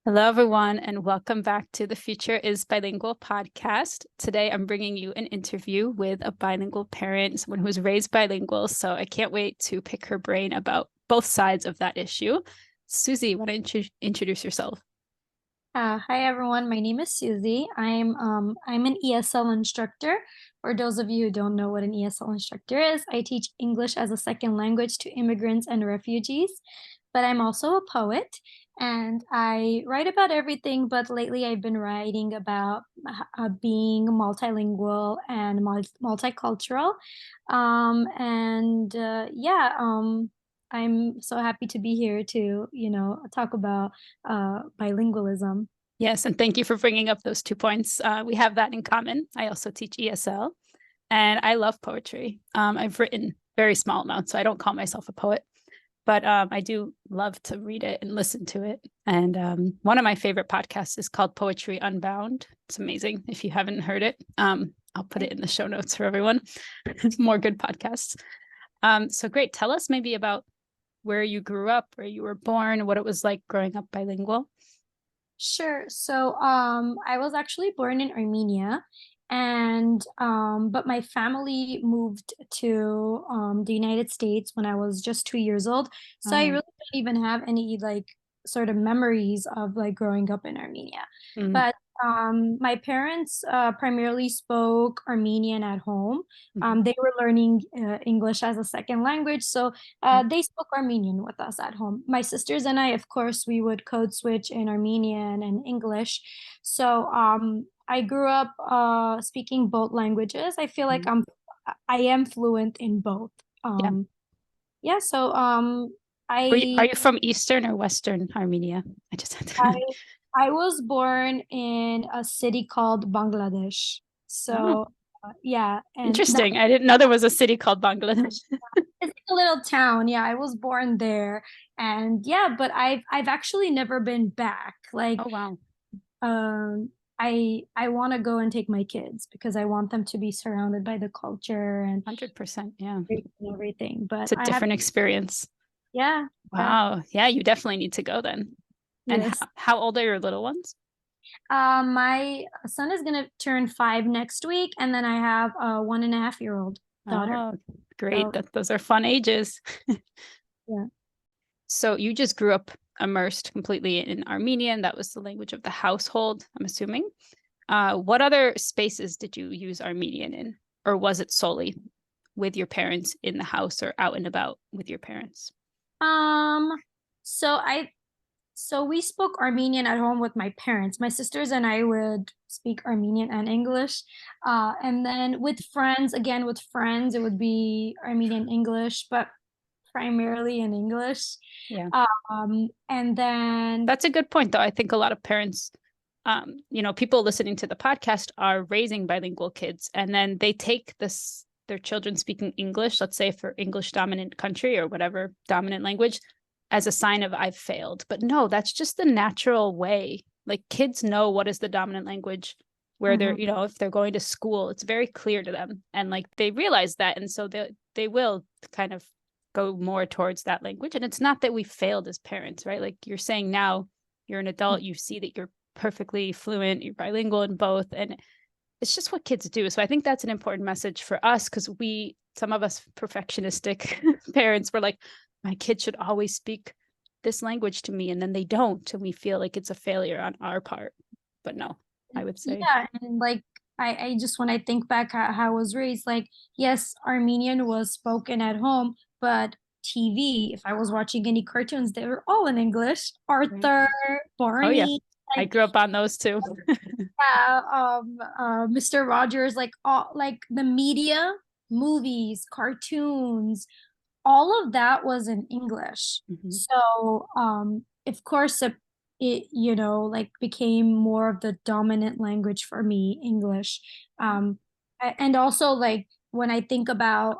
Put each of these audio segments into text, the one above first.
Hello, everyone, and welcome back to the Future is Bilingual podcast. Today, I'm bringing you an interview with a bilingual parent, someone who was raised bilingual. So I can't wait to pick her brain about both sides of that issue. Suzy, why don't you introduce yourself? Hi everyone, my name is Suzy. I'm an ESL instructor. For those of you who don't know what an ESL instructor is, I teach English as a second language to immigrants and refugees. But I'm also a poet and I write about everything, but lately I've been writing about being multilingual and multicultural. I'm so happy to be here to, talk about bilingualism. Yes, and thank you for bringing up those 2 points. We have that in common. I also teach ESL, and I love poetry. I've written very small amounts, so I don't call myself a poet. But I do love to read it and listen to it. And one of my favorite podcasts is called Poetry Unbound. It's amazing. If you haven't heard it, I'll put it in the show notes for everyone. More good podcasts. So great. Tell us maybe about where you grew up, where you were born, what it was like growing up bilingual. Sure. I was actually born in Armenia, and but my family moved to the United States when I was just 2 years old. So I Oh, really don't even have any like sort of memories of like growing up in Armenia. mm, But my parents primarily spoke Armenian at home. mhm. They were learning English as a second language, so Yeah. they spoke Armenian with us at home. My sisters and I, of course, we would code switch in Armenian and English. I grew up speaking both languages. I feel like Mhm. I am fluent in both. Yeah. Um, yeah, so Are you from Eastern or Western Armenia? I just had I to. I was born in a city called Bangladesh. Oh, Yeah, and that interesting. I didn't know there was a city called Bangladesh. it's like a little town. Yeah, I was born there. And yeah, but I've actually never been back. Oh, wow. I want to go and take my kids because I want them to be surrounded by the culture and 100%. Yeah. everything. But It's a I have, different experience. yeah, yeah, Wow. Yeah, you definitely need to go then. And yes. how old are your little ones? My son is gonna turn 5 next week, and then I have a 1.5-year-old daughter. Oh, great. So Those are fun ages. yeah. So you just grew up immersed completely in Armenian. That was the language of the household, I'm assuming. What other spaces did you use Armenian in? Or was it solely with your parents in the house or out and about with your parents? Um, so I So we spoke Armenian at home with my parents. My sisters and I would speak Armenian and English. And then with friends, it would be Armenian English, but primarily in English. Yeah. And then That's a good point, though. I think a lot of parents, people listening to the podcast are raising bilingual kids, and then they take their children speaking English, let's say for English dominant country or whatever dominant language, as a sign of I've failed. But no, that's just the natural way. Like kids know what is the dominant language where Mhm. they're, if they're going to school, it's very clear to them. And like they realize that. And so they will kind of go more towards that language. And it's not that we failed as parents, right? Like you're saying now, you're an adult, you see that you're perfectly fluent, you're bilingual in both. And it's just what kids do. So I think that's an important message for us because some of us perfectionistic parents were like, my kid should always speak this language to me. And then they don't. And we feel like it's a failure on our part. But no, I would say. Yeah, and like I just when I think back how I was raised, like yes, Armenian was spoken at home, but TV, if I was watching any cartoons, they were all in English. Right. Arthur, Oh, yeah. Barney, I like grew up on those too. yeah, Mr. Rogers, like all like the media, movies, cartoons, all of that was in English. Mhm. Of course, it like became more of the dominant language for me, English. And also like when I think about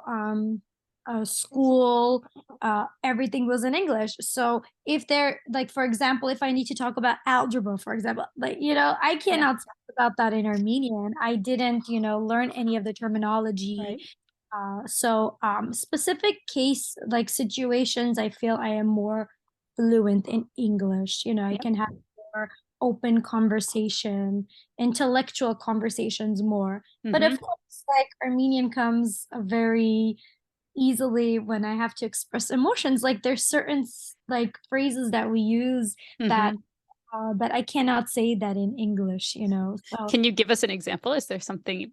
school, everything was in English. So if there, like for example, if I need to talk about algebra, for example, like I Yeah. cannot talk about that in Armenian. I didn't, learn any of the terminology. Right. Specific case like situations, I feel I am more fluent in English. I Yep. can have more open conversation, intellectual conversations more. But Mm-hmm. of course, like Armenian comes very easily when I have to express emotions. Like there's certain like phrases that we use that Mm-hmm. that I cannot say that in English, you know. So Can you give us an example? Is there something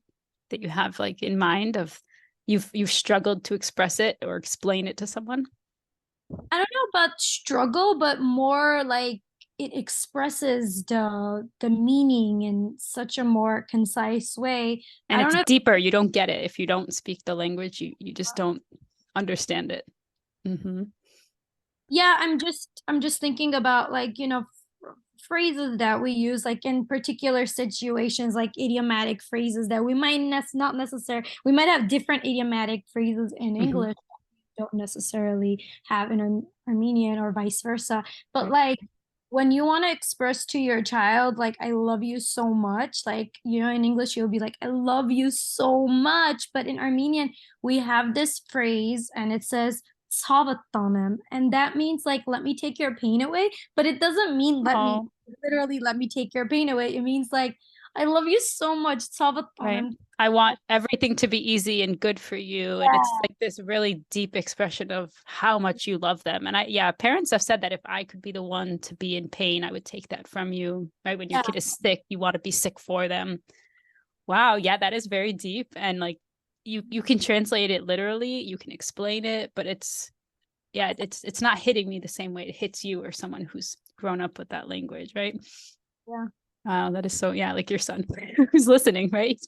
that you have like in mind of you've struggled to express it or explain it to someone? I don't know about struggle, but more like it expresses the meaning in such a more concise way. And I don't it's know. deeper. You don't get it if you don't speak the language. You just don't understand it. Mm-hmm. Yeah, I'm just thinking about like, you know, phrases that we use like in particular situations, like idiomatic phrases that we might not necessarily, we might have different idiomatic phrases in Mm-hmm. English don't necessarily have in Armenian or vice versa. But Right. like when you want to express to your child, like, I love you so much, like, you know, in English, you'll be like, I love you so much. But in Armenian, we have this phrase and it says, "Savatanam," and that means like, let me take your pain away. But it doesn't mean Oh, literally, let me take your pain away. It means like, I love you so much. right. Savatanam. I want everything to be easy and good for you. And it's like this really deep expression of how much you love them. And yeah, parents have said that if I could be the one to be in pain, I would take that from you. Right. When your Yeah. kid is sick, you want to be sick for them. Wow. Yeah, that is very deep. And like you can translate it literally, you can explain it, but yeah, it's not hitting me the same way it hits you or someone who's grown up with that language, right? Yeah. Wow, that is so, yeah, like your son who's listening, right?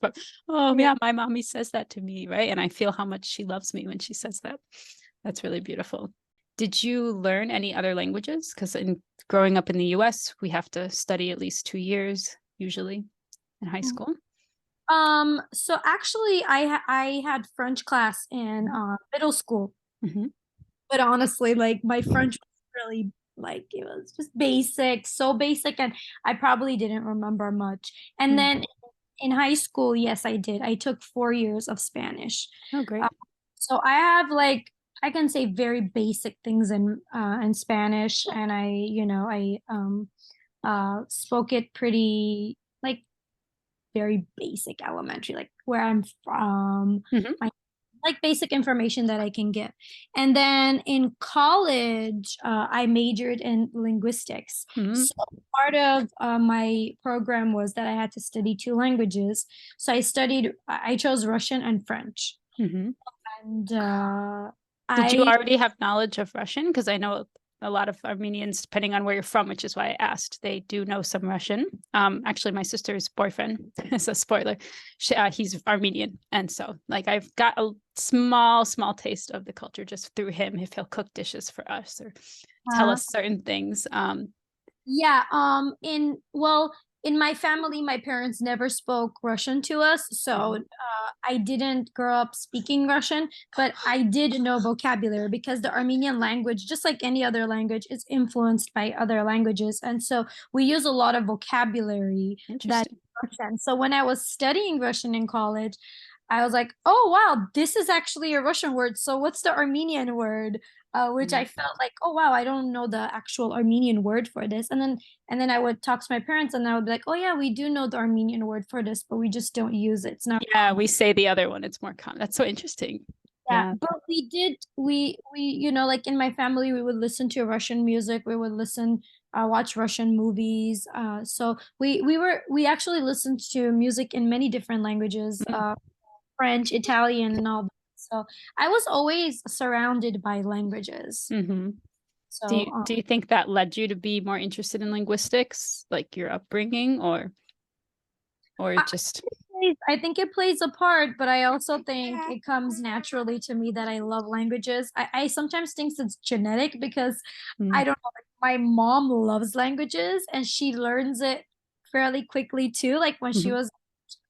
Oh, Yeah. yeah, my mommy says that to me, right? And I feel how much she loves me when she says that. That's really beautiful. Did you learn any other languages? Because in growing up in the US, we have to study at least 2 years usually in high school. So actually I had French class in middle school, Mm-hmm. but honestly, like my French was really like it was just basic, so basic, and I probably didn't remember much. And Mm. then in high school, yes, I did. I took 4 years of Spanish. Oh, Uh, great. so I have like I can say very basic things in Spanish, and I spoke it pretty like very basic elementary, like where I'm from, Mm-hmm. my like basic information that I can get. And then in college, I majored in linguistics. Mm-hmm. So part of my program was that I had to study two languages. So I chose Russian and French. Mm-hmm. And Did you I already have knowledge of Russian? Because I know a lot of Armenians, depending on where you're from, which is why I asked, they do know some Russian. Actually, my sister's boyfriend is a spoiler. He's Armenian, and so like I've got a small taste of the culture just through him. If he'll cook dishes for us or tell uh, us certain things. Yeah, in my family, my parents never spoke Russian to us, so Mhm. I didn't grow up speaking Russian, but I did know vocabulary because the Armenian language, just like any other language, is influenced by other languages, and so we use a lot of vocabulary that Interesting. Russian. So when I was studying Russian in college, I was like, oh wow, this is actually a Russian word. So what's the Armenian word? Which I Mm. felt like, oh wow, I don't know the actual Armenian word for this. And then I would talk to my parents and I would be like, oh yeah, we do know the Armenian word for this, but we just don't use it. It's not Yeah, common. we say the other one. It's more common. That's so interesting. Yeah, Yeah. but we like in my family, we would listen to Russian music. We would watch Russian movies. So we actually listened to music in many different languages, French, Italian, and all that. So I was always surrounded by languages. Mm-hmm. Do So you do you think that led you to be more interested in linguistics, like your upbringing, or I, just I think it plays a part, but I also think it comes naturally to me that I love languages. I sometimes think it's genetic because mm, I don't know, like, my mom loves languages and she learns it fairly quickly too. Like when she mhm. was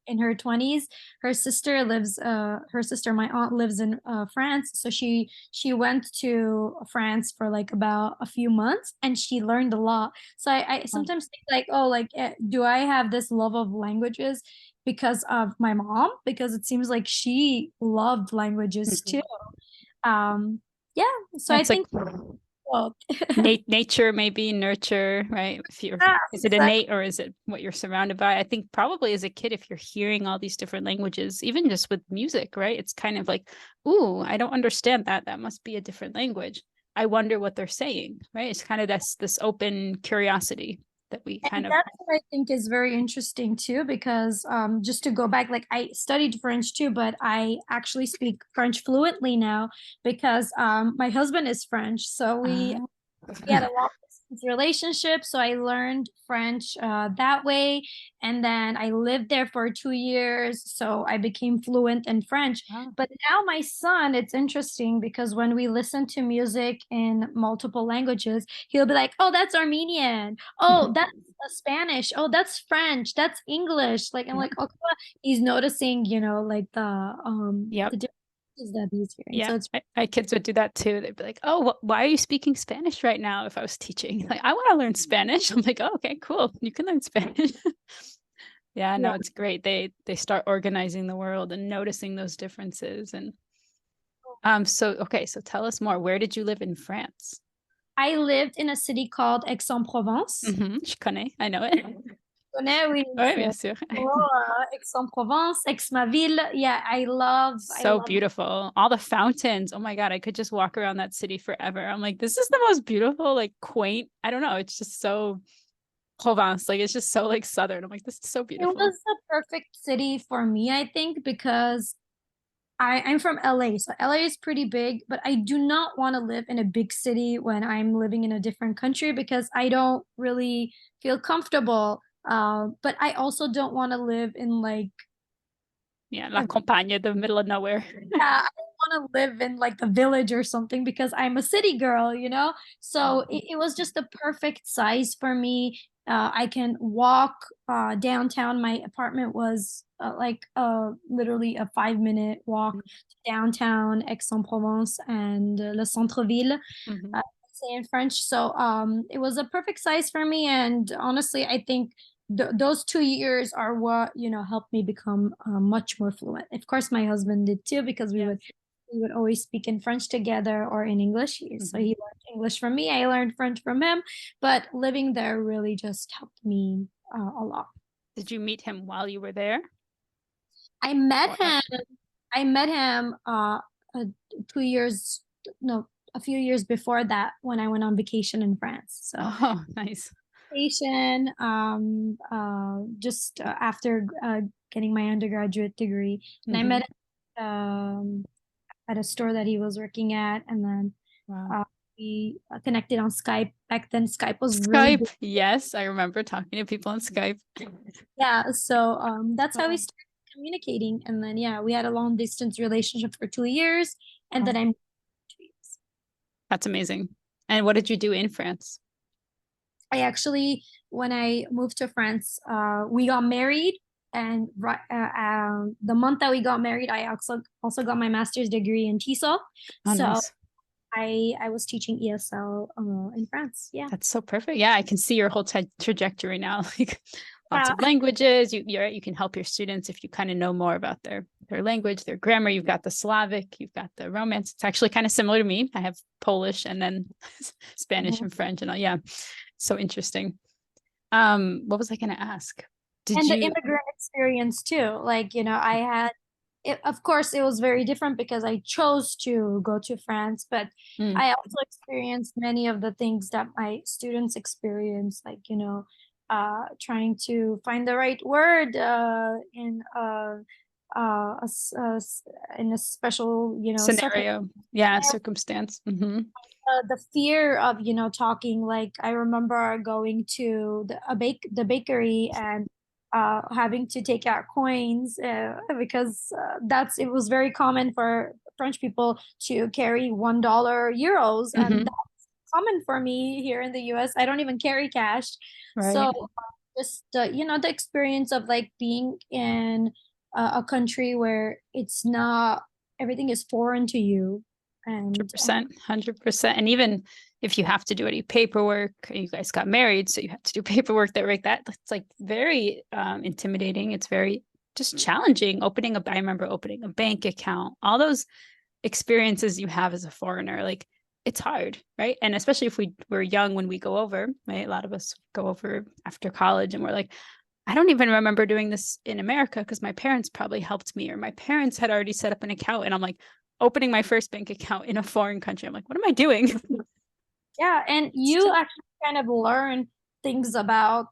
in her 20s, her sister, my aunt, lives in France, so she went to France for like about a few months and she learned a lot. So I Oh, sometimes think like, oh, like, do I have this love of languages because of my mom, because it seems like she loved languages too. mhm. um yeah, so I That's like think, both. Nature, maybe nurture, right? If you're, Yeah, is it exactly. innate or is it what you're surrounded by? I think probably as a kid, if you're hearing all these different languages, even just with music, right? It's kind of like, ooh, I don't understand that. That must be a different language. I wonder what they're saying, right? It's kind of this open curiosity that we kind And of, that's what I think is very interesting too, because just to go back, like I studied French too, but I actually speak French fluently now because my husband is French. So uh, we had a long distance relationship, so I learned French that way. And then I lived there for 2 years, so I became fluent in French. oh, But now my son, it's interesting because when we listen to music in multiple languages, he'll be like, "Oh, that's Armenian. Oh, that's Spanish. Oh, that's French. That's English." Like I'm yeah, like, okay, he's noticing, like yep. the differences that he's hearing. Yeah, So it's my kids would do that too. They'd be like, "Oh, why are you speaking Spanish right now?" If I was teaching, like, I want to learn Spanish. I'm like, "Oh, okay, cool. You can learn Spanish." Yeah, no, yeah. it's great. They start organizing the world and noticing those differences. And so okay, so tell us more. Where did you live in France? I lived in a city called Aix-en-Provence. Je connais, I know it. Connais, oui, Ouais, bien c'est sûr. Aix-en-Provence, Aix-ma-ville. Yeah, I So love. beautiful. All the fountains. Oh my God, I could just walk around that city forever. I'm like, this is the most beautiful, like quaint. I don't know. It's just so Provence. Like it's just so like southern. I'm like, this is so It beautiful. was the perfect city for me, I think, because I'm from LA, so LA is pretty big, but I do not want to live in a big city when I'm living in a different country because I don't really feel comfortable. But I also don't want to live in like Yeah, La a Campagne, the middle of nowhere. yeah, I don't want to live in like the village or something because I'm a city girl. So it was just the perfect size for me. I can walk downtown. My apartment was like literally a 5 minute walk to downtown Aix-en-Provence and Le Centre-Ville, Mhm. say in French. So it was a perfect size for me. And honestly, I think those 2 years are what helped me become much more fluent. Of course, my husband did too because we would Yes. we would always speak in French together or in English. So Mhm. he learned English from me, I learned French from him. But living there really just helped me a lot. Did you meet him while you were there I met or him. after? I met him 2 years, no, a few years before that when I went on vacation in France. So Oh, nice. vacation, just after getting my undergraduate degree, and I met Mhm. him at a store that he was working at, and then Wow. uh, we connected on Skype. Back then, Skype was really Skype. big. Yes, I remember talking to people on Skype. Yeah, so that's how we Oh, started communicating, and then yeah, we had a long distance relationship for 2 years, and then wow. I moved 2 years. That's amazing. And what did you do in France? I actually, when I moved to France, we got married, and the month that we got married, I also got my master's degree in TESOL. Oh, So nice. I was teaching ESL in France. Yeah. That's so perfect. Yeah, I can see your whole trajectory now. Like lots Uh, of languages. You can help your students if you kind of know more about their language, their grammar. You've got the Slavic, you've got the Romance. It's actually kind of similar to me. I have Polish and then Spanish and French and all. Yeah, so interesting. What was I going to ask? Did and the you? immigrant experience too. Like, I had of course it was very different because I chose to go to France, but Mm, I also experienced many of the things that my students experience, like, trying to find the right word in a special, scenario? Yeah, circumstance. the fear of talking. Like I remember going to the bakery and having to take out coins because it was very common for French people to carry $1 euros, and Hmm. that's common for me here in the US. I don't even carry cash. So Right. just the experience of like being in a country where it's not everything is foreign to you. And 100%, 100%. And even if you have to do any paperwork, you guys got married, so you have to do paperwork that like that. It's like very intimidating. It's very just challenging. I remember opening a bank account, all those experiences you have as a foreigner. Like it's hard, right? And especially if we're young when we go over, right? A lot of us go over after college and we're like, I don't even remember doing this in America because my parents probably helped me, or my parents had already set up an account, and I'm like opening my first bank account in a foreign country. I'm like, what am I doing? Yeah, and you actually kind of learn things about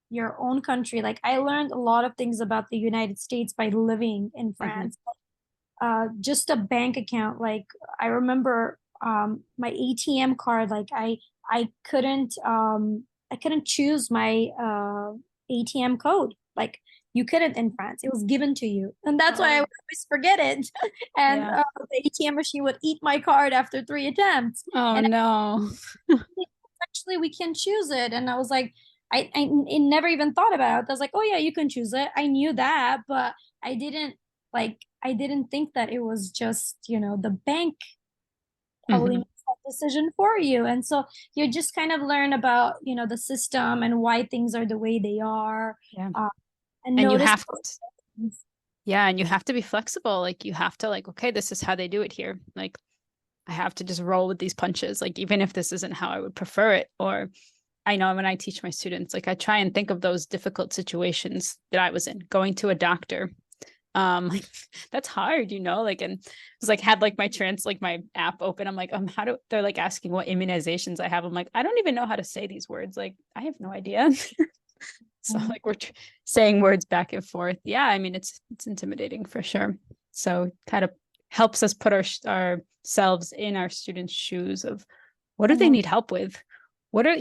your own country. Like I learned a lot of things about the United States by living in France. Just a bank account. Like I remember my ATM card, like I couldn't choose my ATM code. Like you couldn't in France. It was given to you. And that's why I would always forget it. And Yeah. the ATM machine would eat my card after 3 attempts. Oh And no. actually we can choose it. And I was like, I never even thought about it. I was like, oh yeah, you can choose it. I knew that, but I didn't I didn't think that it was just, the bank probably Mhm. makes that decision for you. And so you just kind of learn about, the system and why things are the way they are. Yeah. Uh, and And you notice have yeah, and you have to be flexible. Like you have to like, okay, this is how they do it here. Like I have to just roll with these punches, like even if this isn't how I would prefer it. Or I know when I teach my students, like I try and think of those difficult situations that I was in, going to a doctor. Like that's hard, like, and it was like had like my app open. I'm like, how do they're like asking what immunizations I have. I'm like, I don't even know how to say these words. Like, I have no idea. So like we're saying words back and forth. Yeah, I mean it's intimidating for sure. So kind of helps us put ourselves in our students' shoes of what do they Mhm. need help with? What are,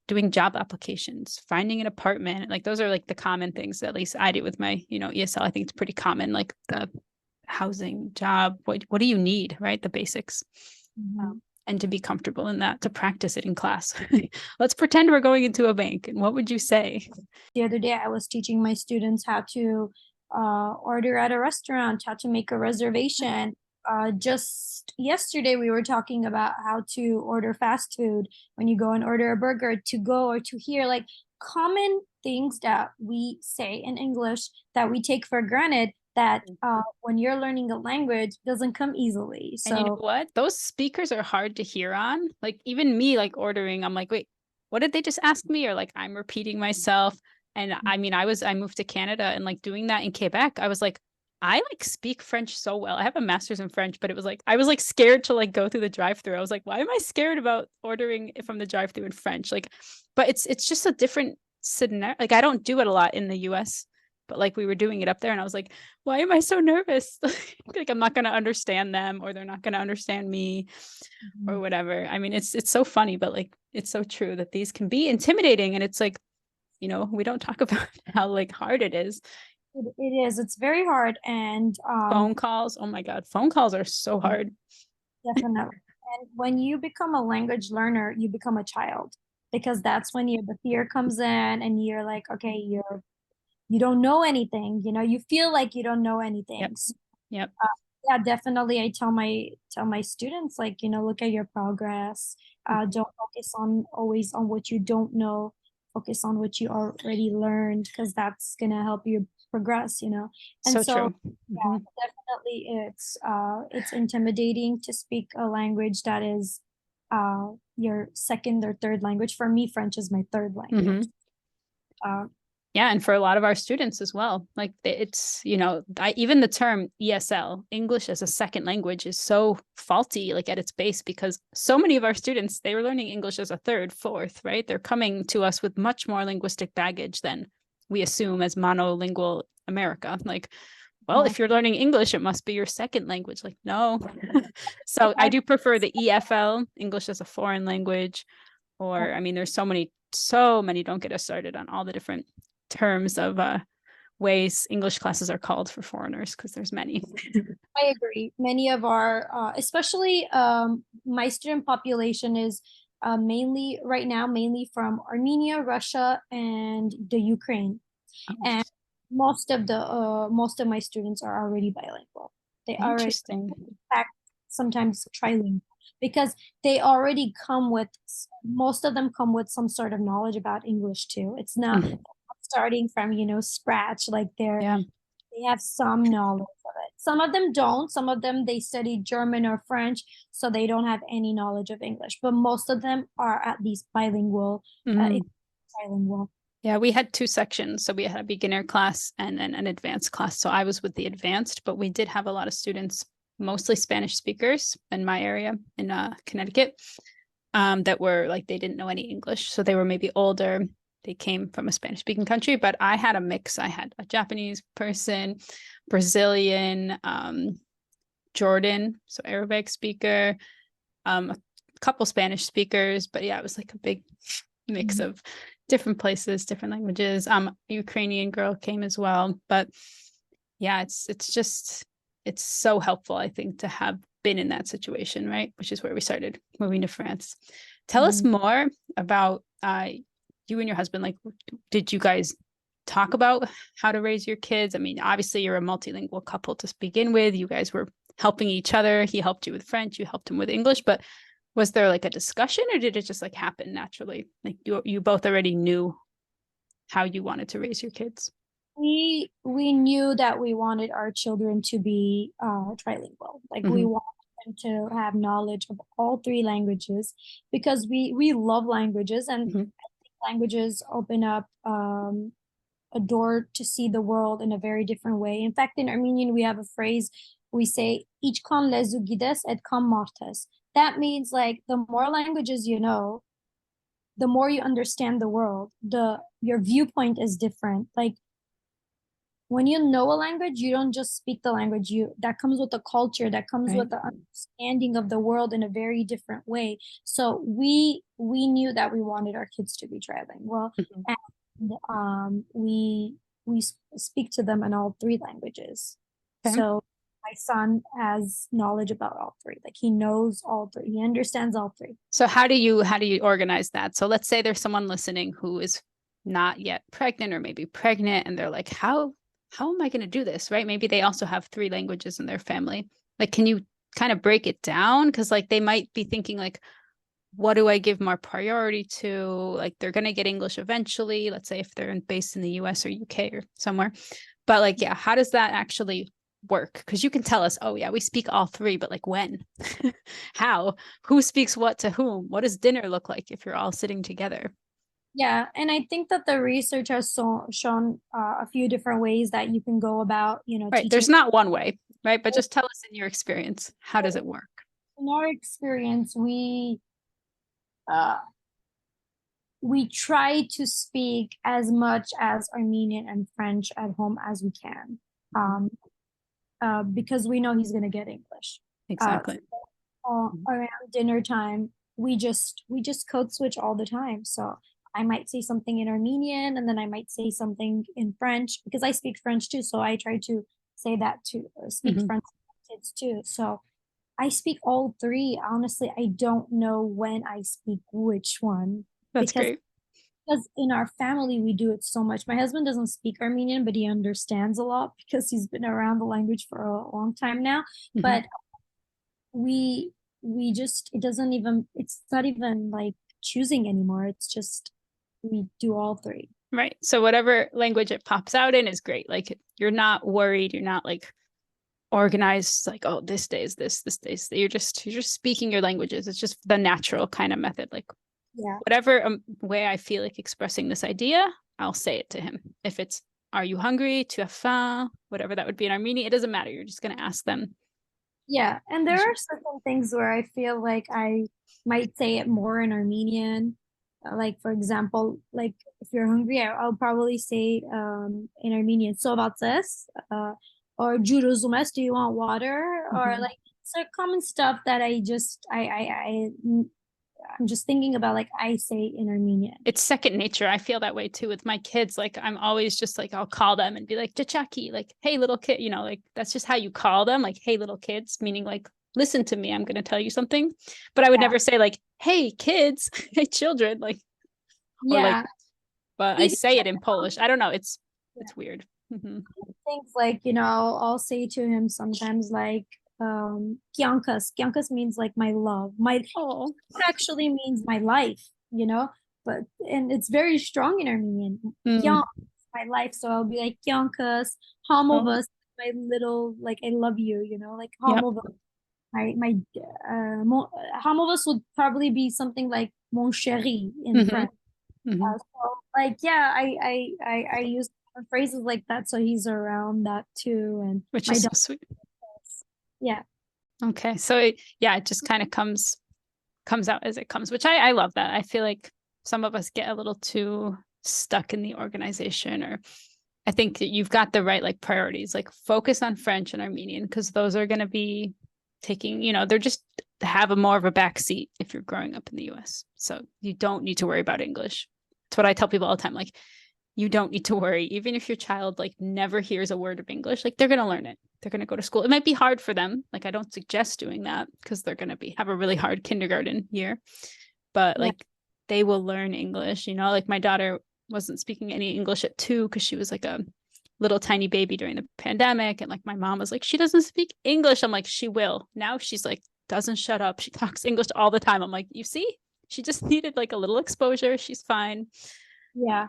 doing job applications, finding an apartment? Like those are like the common things, at least I do with my, ESL. I think it's pretty common, like the housing, job, what do you need, right? The basics. Mhm. And to be comfortable in that, to practice it in class. Let's pretend we're going into a bank. And what would you say? The other day I was teaching my students how to order at a restaurant, how to make a reservation. Just yesterday we were talking about how to order fast food when you go and order a burger, to go or to hear, like common things that we say in English that we take for granted, that when you're learning a language doesn't come easily. And you know So what? Those speakers are hard to hear on. Like even me, like ordering, I'm like, wait, what did they just ask me? Or like I'm repeating myself. And I mean, I moved to Canada and like doing that in Quebec, I was like, I like speak French so well. I have a master's in French, but it was like I was like scared to like go through the drive-through. I was like, why am I scared about ordering from the drive-through in French? Like, but it's just a different scenario. Like I don't do it a lot in the US, but like we were doing it up there and I was like, why am I so nervous? Like I'm not going to understand them, or they're not going to understand me, or Mhm. whatever. I mean, it's so funny, but like it's so true that these can be intimidating, and it's like, we don't talk about how like hard it is. It is. It's very hard, and Phone calls, oh my God, phone calls are so hard. definitely. And when you become a language learner, you become a child, because that's when the fear comes in and you're like, okay, you don't know anything, you feel like you don't know Yep. anything. So, Yep. yeah, definitely I tell my students, like, look at your progress. Don't focus on always on what you don't know. Focus on what you already learned, because that's gonna help you progress. And So so true. Hmm. definitely it's intimidating to speak a language that is your second or third language. For me, French is my third Hmm. language. Uh, Yeah, and for a lot of our students as well. Like it's, even the term ESL, English as a second language, is so faulty, like at its base, because so many of our students, they were learning English as a third, fourth, right? They're coming to us with much more linguistic baggage than we assume as monolingual America. Like, well, yeah. if you're learning English, it must be your second language. Like, no. If So I I do prefer the EFL, English as a foreign language. Or, I mean, there's so many, don't get us started on all the different terms of ways English classes are called for foreigners, because there's many. I agree. Many of our, especially my student population is mainly right now, mainly from Armenia, Russia, and the Ukraine. Oh, And most of my students are already bilingual. They already, interesting. in fact, sometimes trilingual, because they already come with, most of them come with some sort of knowledge about English too. It's not Mm, starting from, scratch, like yeah. they have some knowledge of it. Some of them don't. Some of them, they study German or French, so they don't have any knowledge of English. But most of them are at least bilingual. If bilingual. Yeah, we had two sections. So we had a beginner class and then an advanced class. So I was with the advanced, but we did have a lot of students, mostly Spanish speakers in my area in Connecticut, that were like, they didn't know any English. So they were maybe older. They came from a Spanish speaking country, but I had a mix. I had a Japanese person, Brazilian, Jordan, so Arabic speaker, a couple Spanish speakers, but yeah, it was like a big mix of different places, different languages. Ukrainian girl came as well, but yeah, it's so helpful, I think, to have been in that situation, right? Which is where we started moving to France. Tell us more about you and your husband. Like, did you guys talk about how to raise your kids? I mean, obviously you're a multilingual couple to begin with. You guys were helping each other. He helped you with French, you helped him with English, but was there like a discussion, or did it just like happen naturally? Like you both already knew how you wanted to raise your kids? We knew that we wanted our children to be trilingual. Like we wanted them to have knowledge of all three languages because we love languages, and I think languages open up a door to see the world in a very different way. In fact, in Armenian, we have a phrase, we say, "İçkan lezu gides et kam martes." That means like the more languages you know, the more you understand the world, your viewpoint is different. Like when you know a language, you don't just speak the language, that comes with the culture, that comes with the understanding of the world in a very different way. So we knew that we wanted our kids to be trilingual, and we speak to them in all three languages. Okay. So my son has knowledge about all three. Like he knows all three. He understands all three. So how do you organize that? So let's say there's someone listening who is not yet pregnant or maybe pregnant, and they're like, how am I going to do this? Right? Maybe they also have three languages in their family. Like, can you kind of break it down? Because like they might be thinking like, what do I give more priority to? Like they're going to get English eventually. Let's say if they're based in the US or UK or somewhere. But like, yeah, how does that actually work? Because you can tell us, oh yeah, we speak all three, but like when? How? Who speaks what to whom? What does dinner look like if you're all sitting together? Yeah, and I think that the research has shown a few different ways that you can go about, Right. teaching. There's not one way, right? But just tell us in your experience, how does it work? In our experience, we try to speak as much as Armenian and French at home as we can, because we know he's going to get English. Exactly. Around dinner time, we just code switch all the time. So I might say something in Armenian, and then I might say something in French because I speak French too. So I try to say that to speak French to kids too. So I speak all three. Honestly, I don't know when I speak which one. That's great. Because in our family, we do it so much. My husband doesn't speak Armenian, but he understands a lot because he's been around the language for a long time now. But we just, it's not even like choosing anymore. It's just, we do all three. Right. So whatever language it pops out in is great. Like you're not worried. You're not like organized, like, oh, this day is this day is that. You're just speaking your languages. It's just the natural kind of method. Like whatever way I feel like expressing this idea, I'll say it to him. If it's, are you hungry? Tu as faim? Whatever that would be in Armenian, it doesn't matter. You're just going to ask them. Yeah. And there are certain things where I feel like I might say it more in Armenian. Like, for example, like if you're hungry, I'll probably say in Armenian, "Sovatses," or "Juruzumes," do you want water? Or like so common stuff that I'm just thinking about, like I say in Armenian. It's second nature. I feel that way too with my kids. Like I'm always just like, I'll call them and be like, "Chachaki," like, "Hey, little kid," like that's just how you call them. Like, "Hey, little kids," meaning like, listen to me, I'm going to tell you something. But I would never say like, "Hey, kids," "Hey, children," like, like, but I say it in Polish. I don't know. It's weird. Things like, I'll say to him sometimes like, Kiankas. Kiankas means like my love. Actually means my life, and it's very strong in Armenian. My life. So I'll be like Kiankas, Hamovas, my little, like, I love you, you know, like Yep. Hamovas would probably be something like mon chéri in Hmm. French. Hmm. So like, yeah, I use phrases like that, so he's around that too. And Which my is so dog, sweet. yeah, Okay. So yeah, it just kind of comes out as it comes, which I love that. I feel like some of us get a little too stuck in the organization, or I think that you've got the right like priorities, like focus on French and Armenian, because those are going to be taking, they're just have a more of a back seat if you're growing up in the US. So you don't need to worry about English. It's what I tell people all the time. Like, you don't need to worry. Even if your child like never hears a word of English, like they're going to learn it. They're going to go to school. It might be hard for them. Like, I don't suggest doing that because they're going to have a really hard kindergarten year, but yeah, like they will learn English, like my daughter wasn't speaking any English at 2 because she was like a little tiny baby during the pandemic. And like my mom was like, she doesn't speak English. I'm like, she will. Now she's like, doesn't shut up. She talks English all the time. I'm like, you see, she just needed like a little exposure. She's fine. yeah,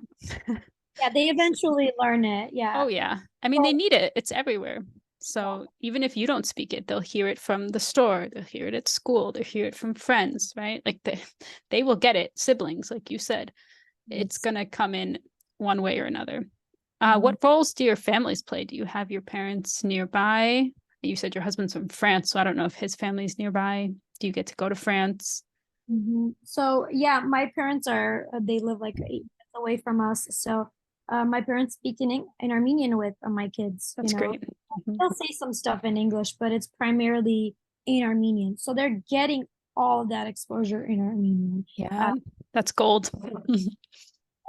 yeah. They eventually learn it. Yeah. Oh, yeah. I mean, they So, need it. It's everywhere. yeah. So even if you don't speak it, they'll hear it from the store, they'll hear it at school, they'll hear it from friends, right? Like they will get it. Siblings, like you said, it's Yes. going to come in one way or another. Mhm. What roles do your families play? Do you have your parents nearby? You said your husband's from France, so I don't know if his family's nearby. Do you get to go to France? So yeah, my parents are they live like 8 minutes away from us. So my parents speak in Armenian with my kids, you That's know. great. Mhm. They'll say some stuff in English, but it's primarily in Armenian. So they're getting all of that exposure in Armenian. Yeah, that's gold.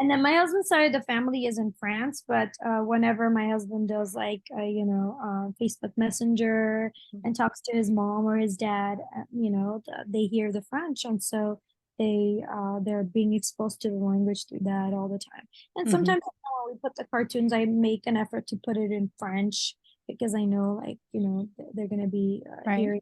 And then my husband's side of the family is in France, but whenever my husband does like Facebook Messenger and talks to his mom or his dad, they hear the French, and so they're being exposed to the language through that all the time. And Hmm. sometimes when we put the cartoons, I make an effort to put it in French because I know they're gonna be Right. hearing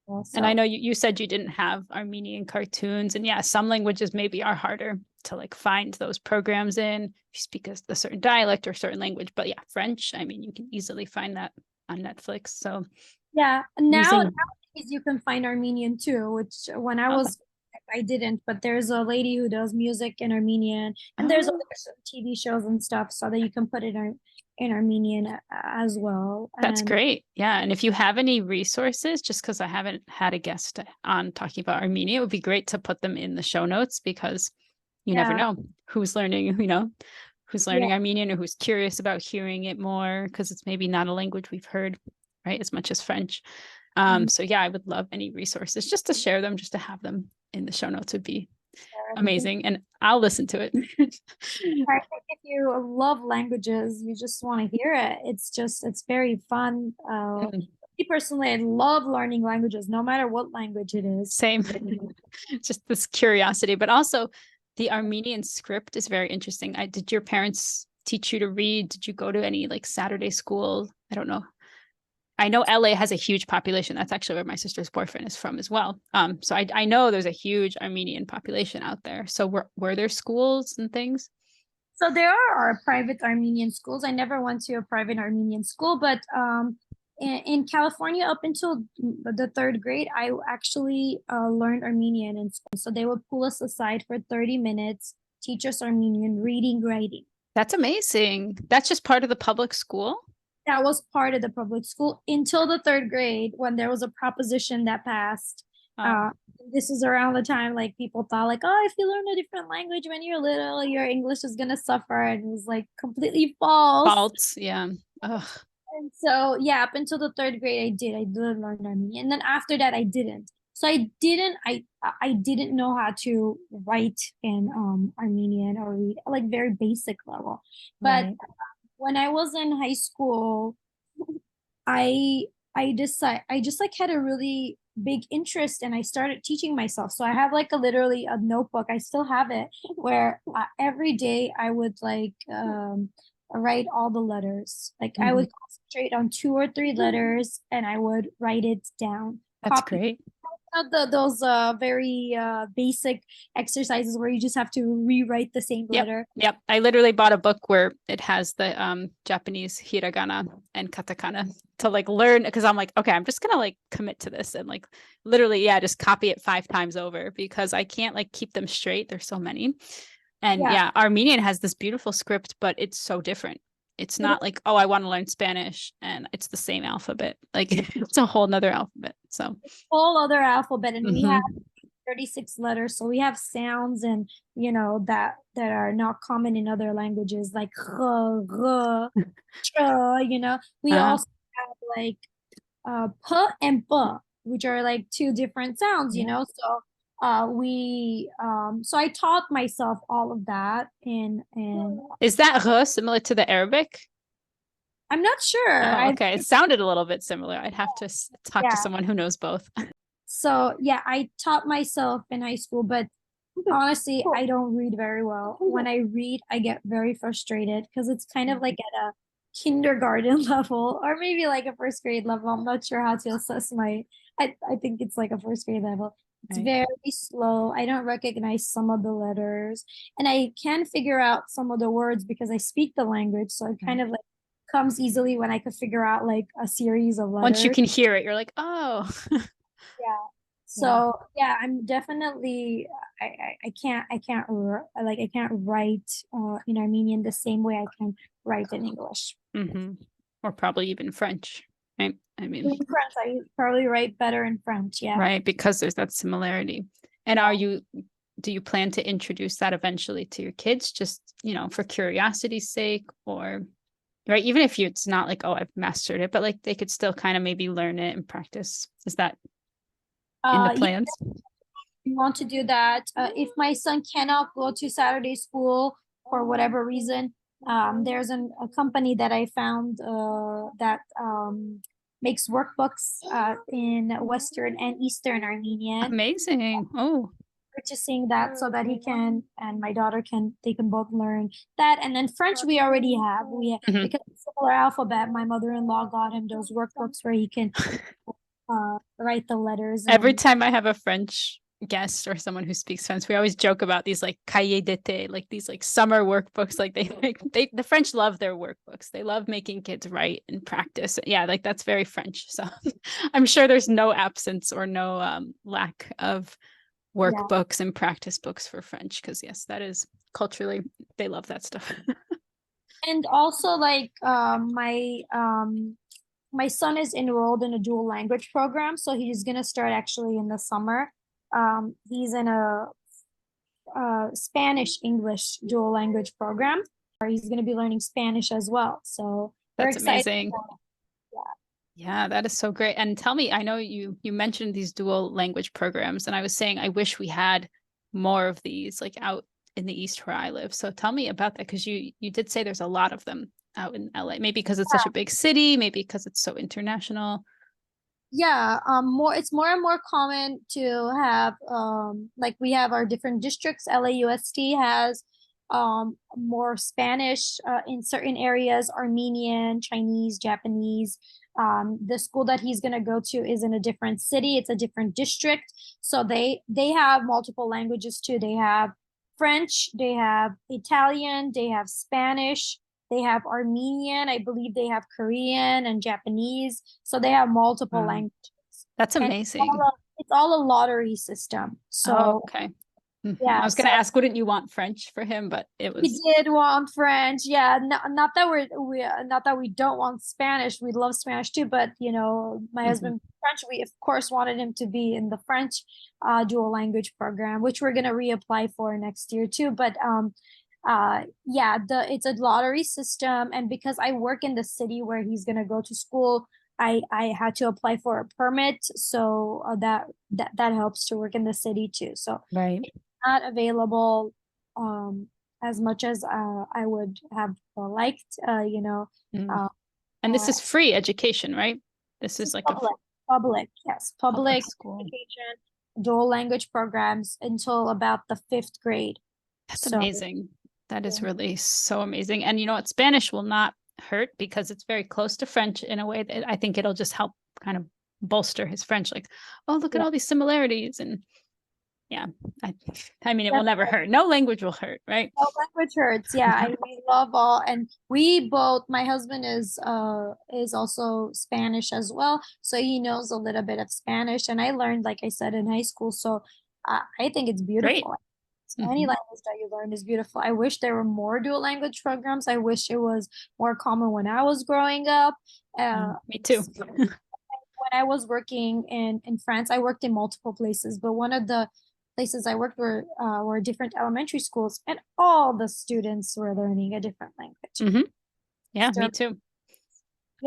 And I also. know you said you didn't have Armenian cartoons, and yeah, some languages maybe are harder to like find those programs in if you speak a certain dialect or certain language. But yeah, French, I mean, you can easily find that on Netflix. So Yeah, now using, nowadays you can find Armenian too, which when I oh, was I didn't, but there's a lady who does music in Armenian, and there's oh, other TV shows and stuff so that you can put it in Armenian as well. that's And great. Yeah. And if you have any resources, just because I haven't had a guest on talking about Armenia, it would be great to put them in the show notes because you never yeah, know who's learning, who's yeah, learning Armenian or who's curious about hearing it more because it's maybe not a language we've heard, right, as much as French. mhm, So yeah, I would love any resources just to share them, just to have them in the show notes would be and I think amazing. And I'll listen to it. if you love languages, you just want to hear it. It's very fun. Me personally, I love learning languages, no matter what language it is. Same. Just this curiosity, but also the Armenian script is very interesting. Did your parents teach you to read? Did you go to any like Saturday school? I don't know. I know LA has a huge population. That's actually where my sister's boyfriend is from as well. So I know there's a huge Armenian population out there. So were there schools and things? So there are private Armenian schools. I never went to a private Armenian school, but in California, up until the third grade, I actually learned Armenian in school. So they would pull us aside for 30 minutes, teach us Armenian reading, writing. That's amazing. That's just part of the public school. That was part of the public school until the third grade when there was a proposition that passed. Oh, Uh, this is around the time like people thought like, oh, if you learn a different language when you're little, your English is gonna suffer, and it was like completely false. faults. Yeah. Ugh, And so yeah, up until the third grade, I did learn Armenian, and then after that, I didn't. So I didn't know how to write in Armenian or read like very basic level, but right. when I was in high school, I I just like had a really big interest and I started teaching myself. So I have like a literally a notebook. I still have it where every day I would like write all the letters. Like I Mhm. would concentrate on 2 or 3 letters and I would write it down. That's Copy great. those very basic exercises where you just have to rewrite the same Yep. letter. Yep. I literally bought a book where it has the Japanese hiragana and katakana to like learn, because I'm like, okay, I'm just gonna like commit to this and like literally, yeah, just copy it 5 times over because I can't like keep them straight. There's so many. And Yeah. yeah, Armenian has this beautiful script, but it's so different. It's not like, oh, I want to learn Spanish and it's the same alphabet. Like it's a whole nother alphabet. So Whole other alphabet, and we have mhm. 36 letters, so we have sounds and that are not common in other languages, like we Uh, also have like p and b, which are like two different sounds, yeah. so we so I taught myself all of that, and Is that r similar to the Arabic? I'm not sure. Oh, I okay. It sounded a little bit similar. I'd have to talk to Yeah. someone who knows both. So yeah, I taught myself in high school, but honestly, I don't read very well. When I read, I get very frustrated because it's kind of like at a kindergarten level or maybe like a first grade level. I'm not sure how to assess I think it's like a first grade level. It's Right. very slow. I don't recognize some of the letters, and I can figure out some of the words because I speak the language. So it kind Right. of like comes easily when I could figure out like a series of Once you letters. can hear it, you're like, oh, Yeah. yeah. So yeah, I'm definitely I can't write in Armenian the same way I can write in English. Hmm. Or probably even French, right? I mean, In French, I probably write better in French. Yeah. right, because there's that similarity. And do you plan to introduce that eventually to your kids, just, for curiosity's sake, or right, even if it's not like, oh, I've mastered it, but like they could still kind of maybe learn it and practice. Is that in the Yeah, plans? I want to do that. If my son cannot go to Saturday school for whatever reason, there's a company that I found that makes workbooks in Western and Eastern Armenian. Amazing. Oh, Purchasing that so that he can and my daughter they can both learn that. And then French we already have, mhm. because it's similar alphabet. My mother-in-law got him those workbooks where he can write the letters Every and time I have a French guest or someone who speaks French, we always joke about these like cahiers d'été, like these like summer workbooks. Like the French love their workbooks. They love making kids write and practice. Yeah, like that's very French. So I'm sure there's no absence or no lack of yeah. workbooks and practice books for French, because yes, that is culturally they love that stuff. And also like my son is enrolled in a dual language program, so he's gonna start actually in the summer. He's in a Spanish English dual language program where he's going to be learning Spanish as well. So we're That's excited. amazing. Yeah, that is so great. And tell me, I know you mentioned these dual language programs, and I was saying I wish we had more of these like out in the East where I live. So tell me about that, because you did say there's a lot of them out in LA. Maybe because it's such a big city, maybe because it's so international. Yeah, it's more and more common to have like we have our different districts. LAUST has more Spanish in certain areas, Armenian, Chinese, Japanese. The school that he's gonna go to is in a different city, it's a different district. So they have multiple languages too. They have French, they have Italian, they have Spanish, they have Armenian, I believe they have Korean and Japanese. So they have multiple Wow, languages. that's And amazing. it's all a lottery system. Oh, So okay. I yeah, was so gonna ask, wouldn't you want French for him? But it we was. did want French. Yeah, not that not that we don't want Spanish. We love Spanish too, but my Mhm. husband French. We of course wanted him to be in the French dual language program, which we're gonna reapply for next year too. But yeah, the it's a lottery system, and because I work in the city where he's gonna go to school, I had to apply for a permit, so that helps to work in the city too. So Right. not available um as much as I would have liked, Mm. uh, And this uh is free education, right? This this is is like a public, yes, public public school. education, dual language programs until about the fifth grade. That's So amazing. That is yeah. really so amazing. And you know what? Spanish will not hurt because it's very close to French in a way that I think it'll just help kind of bolster his French. Like, oh, look at Yeah. all these similarities. And yeah, I mean, it will That's never hurt. No language will hurt, right? no, language hurts. Yeah, we love all, and we both. My husband is also Spanish as well, so he knows a little bit of Spanish, and I learned, like I said, in high school. So I think it's Great. beautiful. Any language that you learn is beautiful. I wish there were more dual language programs. I wish it was more common when I was growing up. Me too. When I was working in France, I worked in multiple places, but one of the places I worked were different elementary schools, and all the students were learning a different language. Yeah, So, me too.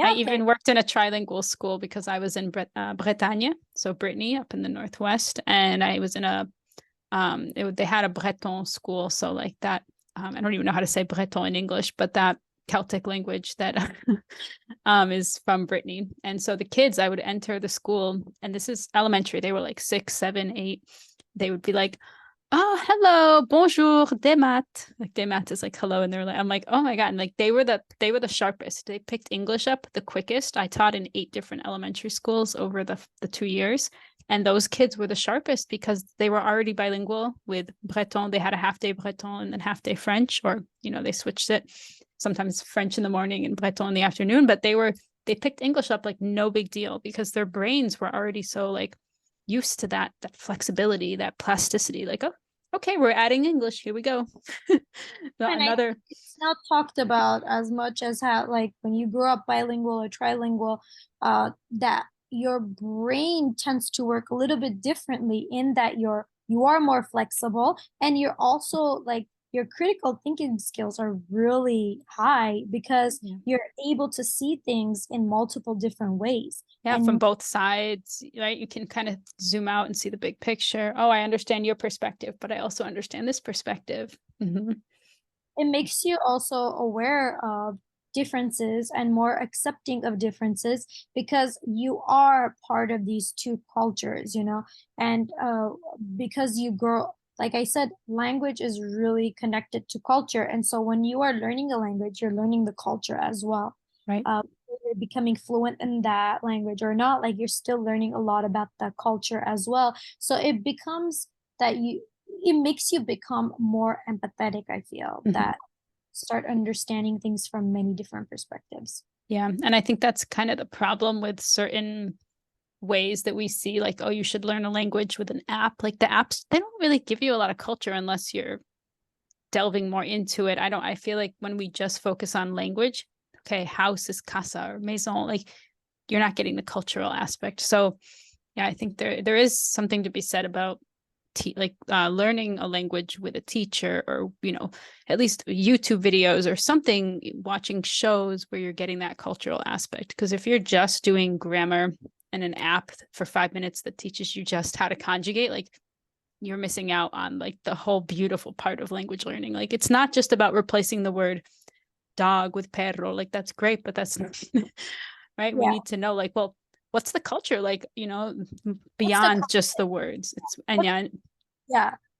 I yeah, even worked in a trilingual school because I was in Bretagne, so Brittany up in the Northwest, and I was in a they had a Breton school, so like that. I don't even know how to say Breton in English, but that Celtic language that is from Brittany. And so the kids, I would enter the school, and this is elementary. They were like 6, 7, 8. They would be like, "Oh, hello, bonjour, des maths." Like des maths is like hello, and they're like, I'm like, oh my god, and like they were the sharpest. They picked English up the quickest. I taught in 8 different elementary schools over the 2 years, and those kids were the sharpest because they were already bilingual with Breton. They had a half day Breton and then half day French, or they switched it. Sometimes French in the morning and Breton in the afternoon, but they picked English up like no big deal because their brains were already so like used to that flexibility, that plasticity. Like, oh, okay, we're adding English. Here we go. Another. It's not talked about as much as how, like, when you grow up bilingual or trilingual, that your brain tends to work a little bit differently in that you are more flexible, and you're also like your critical thinking skills are really high because you're able to see things in multiple different ways. Yeah, and from both sides, right? You can kind of zoom out and see the big picture. Oh, I understand your perspective, but I also understand this perspective. it makes you also aware of differences and more accepting of differences because you are part of these two cultures, and because you grow, like I said, language is really connected to culture. And so when you are learning a language, you're learning the culture as well. Right. You're becoming fluent in that language or not, like you're still learning a lot about the culture as well. So it becomes that it makes you become more empathetic, I feel, that start understanding things from many different perspectives. Yeah. And I think that's kind of the problem with certain ways that we see, like, oh, you should learn a language with an app. Like the apps, they don't really give you a lot of culture unless you're delving more into it. I feel like when we just focus on language, okay, house is casa or maison, like you're not getting the cultural aspect. So yeah, I think there is something to be said about learning a language with a teacher, or at least YouTube videos or something, watching shows where you're getting that cultural aspect. Because if you're just doing grammar and an app for 5 minutes that teaches you just how to conjugate, like you're missing out on like the whole beautiful part of language learning. Like it's not just about replacing the word dog with perro. Like that's great, but that's not right. We need to know, like, well, what's the culture like, beyond just the words.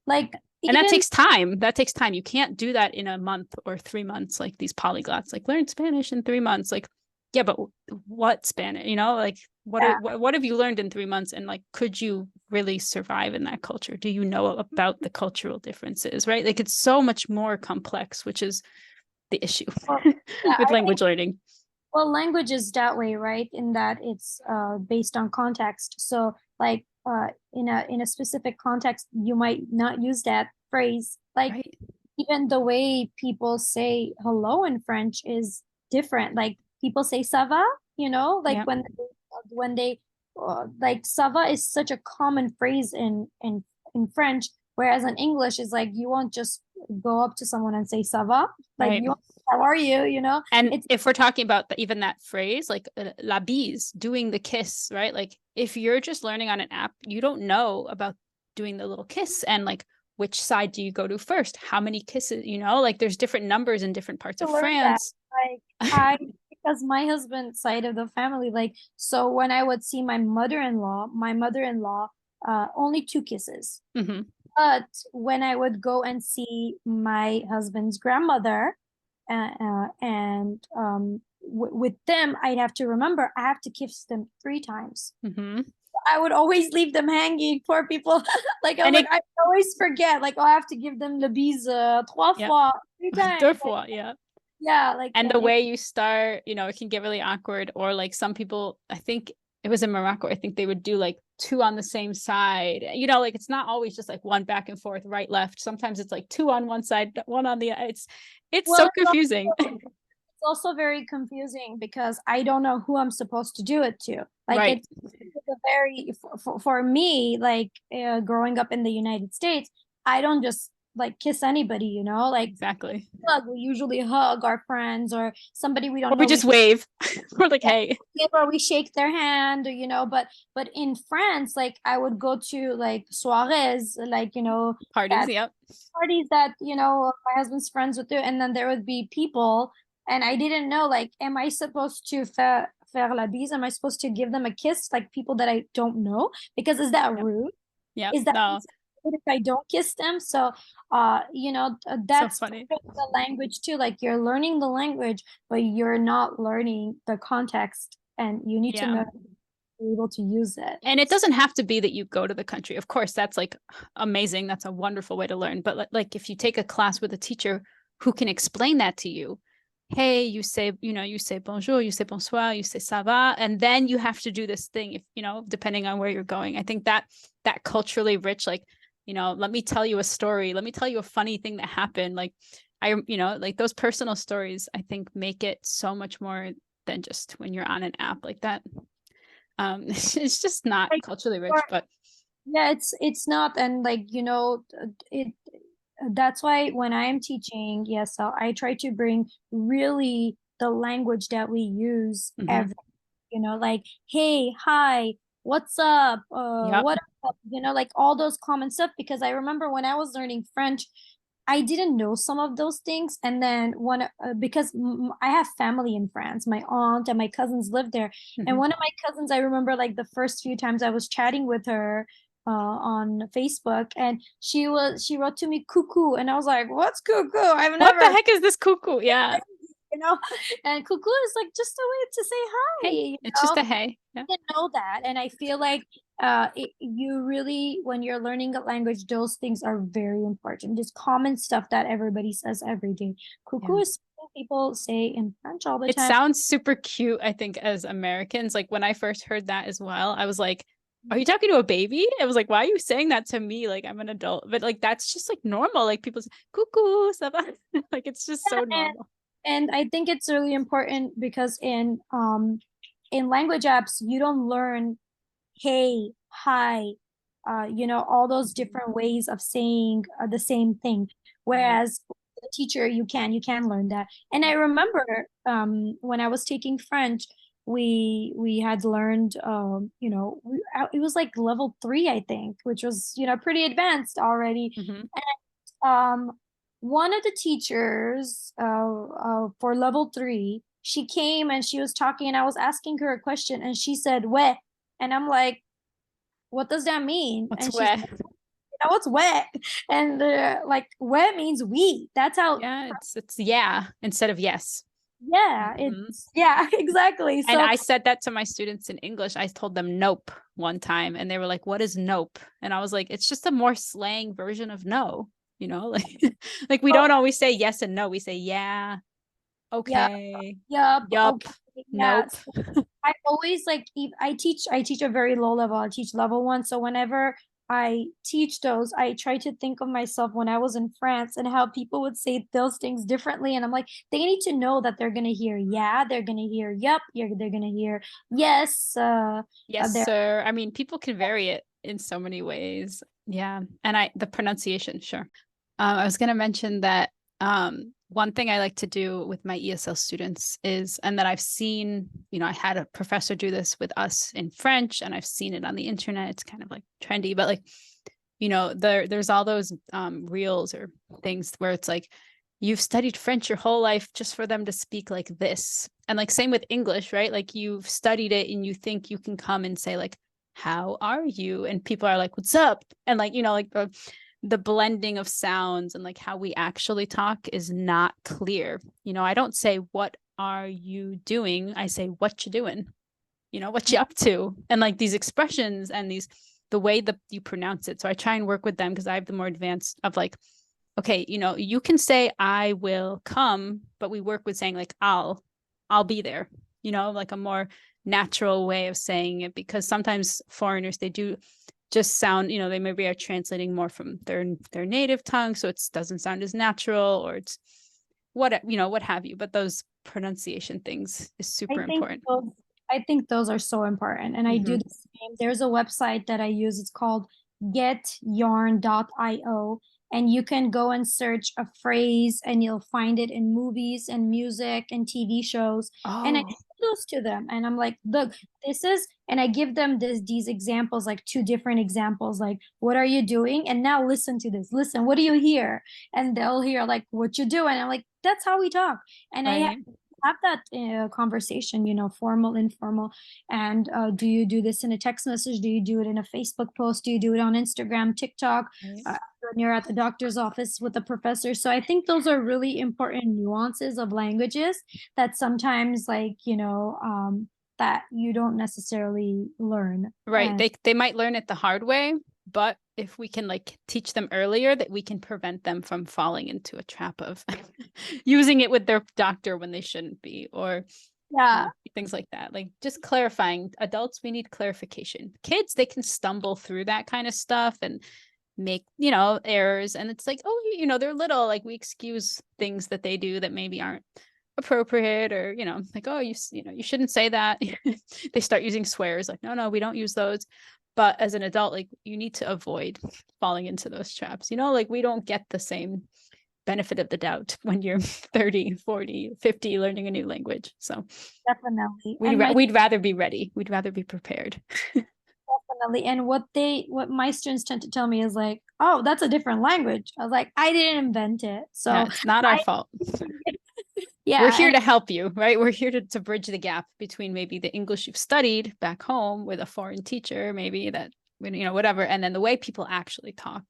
Like, and that takes time. You can't do that in a month or 3 months, like these polyglots, like learn Spanish in 3 months. Like, yeah, but what Spanish, like what have you learned in 3 months? And like, could you really survive in that culture? Do you know about the cultural differences, right? Like it's so much more complex, which is the issue with language learning. Well, language is that way, right? In that it's based on context. So like in a specific context, you might not use that phrase. Like even the way people say hello in French is different. Like people say ça va, like when they like ça va is such a common phrase in French, whereas in English is like you won't just go up to someone and say ça va, like how are you, And if we're talking about even that phrase, like la bise, doing the kiss, right? Like if you're just learning on an app, you don't know about doing the little kiss and like which side do you go to first? How many kisses, like there's different numbers in different parts of France. Because my husband's side of the family, like, so when I would see my mother-in-law only 2 kisses. But when I would go and see my husband's grandmother, and with them, I'd have to remember I have to kiss them 3 times. Mm-hmm. I would always leave them hanging, poor people. Like I was And like, I always forget. Like, oh, I have to give them le bise 3 fois, 3 times. deux Like, fois, yeah. yeah, like, And and the way you start, you know, it can get really awkward. Or like some people, I think it was in Morocco, I think they would do like 2 on the same side. You know, like it's not always just like 1 back and forth, right, left. Sometimes it's like 2 on one side, 1 on the other. It's well, so confusing. it's also very confusing because I don't know who I'm supposed to do it to. Like Right. it's a very for me, like growing up in the United States, I don't just like kiss anybody, you know, like Exactly. we usually hug our friends or somebody we Or don't we know. just wave. We're like, hey. Or we shake their hand, or, you know, but in France, like I would go to like soirées, like, you know, Parties, that yep. parties that, you know, my husband's friends would do, and then there would be people, and I didn't know, like, am I supposed to faire la bise? Am I supposed to give them a kiss, like people that I don't know? Because is that Yep. rude? Yep. Is that No. if I don't kiss them? So, you know, So that's funny. part of the language too. Like you're learning the language, but you're not learning the context, and you need to Yeah. know to be able to use it. And it doesn't have to be that you go to the country. Of course, that's like amazing. That's a wonderful way to learn. But like if you take a class with a teacher who can explain that to you, hey, you say, you know, you say bonjour, you say bonsoir, you say ça va, and then you have to do this thing if, you know, depending on where you're going. I think that culturally rich, like, you know, let me tell you a story. Let me tell you a funny thing that happened. Like you know, like those personal stories, I think make it so much more than just when you're on an app like that. It's just not Like, culturally rich, but yeah, it's not, and like, you know, it that's why when I am teaching ESL, I try to bring really the language that we use mhm. every, you know, like, hey, hi, what's up, Yep. what up, you know, like all those common stuff. Because I remember when I was learning French, I didn't know some of those things. And then because I have family in France, my aunt and my cousins live there. And Mhm. one of my cousins, I remember like the first few times I was chatting with her on Facebook, and she wrote to me cuckoo, and I was like, "What's cuckoo? I've What the never, heck is this cuckoo? Yeah. you know." And cuckoo is like just a way to say hi, Hey, you it's just know. a hey. Yeah. Didn't know that, and I feel like you really, when you're learning a language, those things are very important. Just common stuff that everybody says every day. Yeah. Cuckoo is something people say in French all the It time. sounds super cute, I think, as Americans. Like when I first heard that as well, I was like, are you talking to a baby? I was like, why are you saying that to me? Like I'm an adult. But like that's just like normal. Like people say, cuckoo, stuff. Like it's just so and, normal. and I think it's really important because in language apps you don't learn hey, hi, you know, all those different ways of saying the same thing. Right. Whereas the teacher, you can learn that. And I remember when I was taking French, we had learned, you know, it was like level 3, I think, which was, you know, pretty advanced already. Mm-hmm. Um, one of the teachers for level 3, she came and she was talking, and I was asking her a question, and she said, "Wet," and I'm like, "What does that mean?" What's And she's wet? like, "You know, what's wet?" And like, wet means we. That's how. Yeah, it's yeah instead of yes. Yeah, Mhm. it's yeah, exactly. And So I said that to my students in English. I told them nope one time, and they were like, "What is nope?" And I was like, "It's just a more slang version of no." You know, like like we oh, don't always say yes and no. We say yeah, yeah, okay, yep, yup, okay, yeah. nope. I always like I teach a very low level. I teach level 1. So whenever I teach those, I try to think of myself when I was in France and how people would say those things differently. And I'm like, they need to know that they're gonna hear yeah, they're gonna hear yup, they're gonna hear yes. Yes, They're sir. I mean, people can vary it in so many ways. Yeah. And the pronunciation, sure. I was going to mention that one thing I like to do with my ESL students is, and that I've seen, you know, I had a professor do this with us in French, and I've seen it on the internet. It's kind of like trendy, but like, you know, there's all those reels or things where it's like, you've studied French your whole life just for them to speak like this. And like same with English, right? Like you've studied it and you think you can come and say like, how are you? And people are like, what's up? And like, you know, like the blending of sounds and like how we actually talk is not clear. You know, I don't say, what are you doing? I say, what you doing? What you up to? And like these expressions and the way that you pronounce it. So I try and work with them because I have the more advanced of like, okay, you can say I will come, but we work with saying like I'll be there, like a more natural way of saying it, because sometimes foreigners, they do just sound, they maybe are translating more from their native tongue, so it doesn't sound as natural, or it's what have you. But those pronunciation things is super important. I think those are so important. And I do the same. There's a website that I use. It's called getyarn.io. And you can go and search a phrase and you'll find it in movies and music and TV shows. And I Oh, show those to them. And I'm like, look, this is, and I give them these examples, like 2 different examples, like, what are you doing? And now listen to this. Listen, what do you hear? And they'll hear like, what you doing? I'm like, that's how we talk. And I right. have that conversation, formal, informal. And do you do this in a text message? Do you do it in a Facebook post? Do you do it on Instagram, TikTok? Right. When you're at the doctor's office with the professor. So I think those are really important nuances of languages that sometimes, like, that you don't necessarily learn. Right. And They might learn it the hard way, but if we can like teach them earlier, that we can prevent them from falling into a trap of using it with their doctor when they shouldn't be, or yeah, things like that. Like just clarifying. Adults, we need clarification. Kids, they can stumble through that kind of stuff and make, errors. And it's like, oh, they're little, like we excuse things that they do that maybe aren't appropriate, or like, oh, you shouldn't say that. They start using swears, like, no, we don't use those. But as an adult, like, you need to avoid falling into those traps. Like, we don't get the same benefit of the doubt when you're 30, 40, 50 learning a new language. So definitely. we'd rather be ready. We'd rather be prepared. Definitely. And what my students tend to tell me is like, oh, that's a different language. I was like, I didn't invent it. Yeah, So it's not our fault. We're yeah, here and to help you, right? We're here to bridge the gap between maybe the English you've studied back home with a foreign teacher, maybe that, whatever, and then the way people actually talk.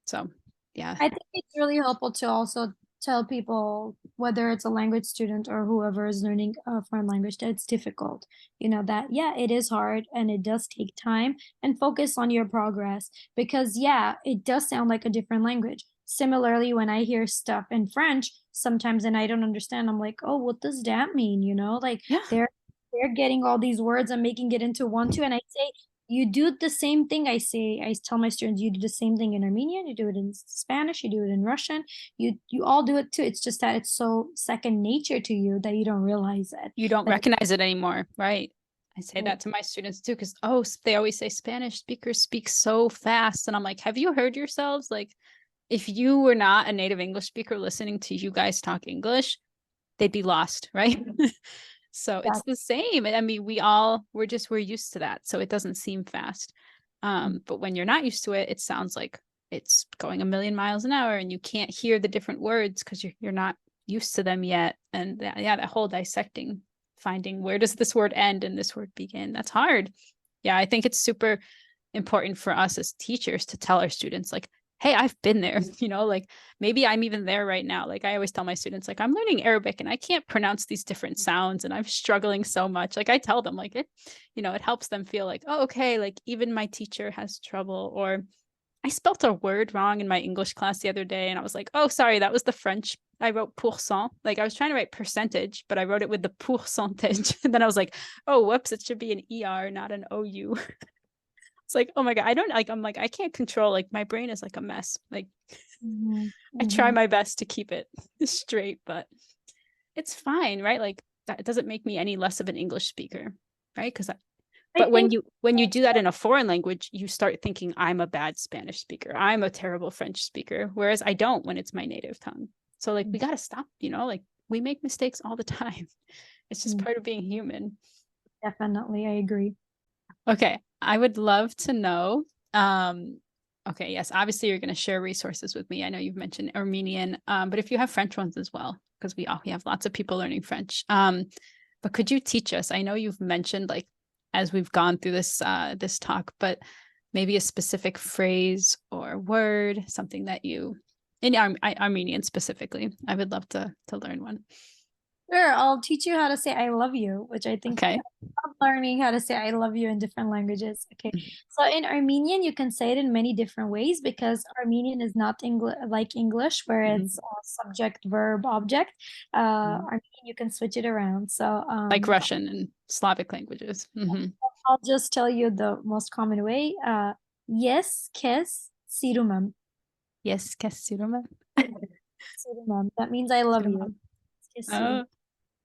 So yeah. I think it's really helpful to also tell people, whether it's a language student or whoever is learning a foreign language, that it's difficult. That, yeah, it is hard and it does take time, and focus on your progress, because, yeah, it does sound like a different language. Similarly, when I hear stuff in French sometimes and I don't understand, I'm like, oh, what does that mean? Like Yeah. they're getting all these words and making it into one, two. And I say, you do the same thing. I tell my students, you do the same thing in Armenian, you do it in Spanish, you do it in Russian, you all do it too. It's just that it's so second nature to you that you don't realize it. You don't recognize it anymore, right? I say Right. that to my students too, because they always say Spanish speakers speak so fast. And I'm like, have you heard yourselves? Like, if you were not a native English speaker listening to you guys talk English, they'd be lost, right? So it's the same. I mean, we're used to that. So it doesn't seem fast. But when you're not used to it, it sounds like it's going a million miles an hour, and you can't hear the different words because you're not used to them yet. And that whole dissecting, finding where does this word end and this word begin, that's hard. Yeah, I think it's super important for us as teachers to tell our students, like, hey, I've been there, like maybe I'm even there right now. Like I always tell my students, like, I'm learning Arabic and I can't pronounce these different sounds and I'm struggling so much. Like I tell them, like, it helps them feel like, oh, okay, like even my teacher has trouble. Or I spelt a word wrong in my English class the other day and I was like, oh, sorry, that was the French. I wrote pourcent. Like I was trying to write percentage, but I wrote it with the pourcentage. And then I was like, oh, whoops, it should be an ER, not an OU. It's like, oh my God, I'm like, I can't control, like my brain is like a mess. Like I try my best to keep it straight, but it's fine, right? Like that doesn't make me any less of an English speaker, right? But when you do that in a foreign language, you start thinking I'm a bad Spanish speaker. I'm a terrible French speaker, whereas I don't when it's my native tongue. So like we got to stop, like we make mistakes all the time. It's just part of being human. Definitely, I agree. Okay, I would love to know. Okay, yes, obviously you're going to share resources with me. I know you've mentioned Armenian, but if you have French ones as well, because we have lots of people learning French. But could you teach us? I know you've mentioned, like, as we've gone through this talk, but maybe a specific phrase or word, something that you in Armenian specifically. I would love to learn one. Sure, I'll teach you how to say I love you, which I think Okay. I'm learning how to say I love you in different languages. Okay. So in Armenian, you can say it in many different ways because Armenian is not English like English, where it's subject, verb, object. Mhm. Armenian, you can switch it around. So Like Russian and Slavic languages. I'll just tell you the most common way. Yes, kes, sirumam. Yes, Kesuruma. Sirumam. That means I love you. Surumam. Kes, sirumam. Oh,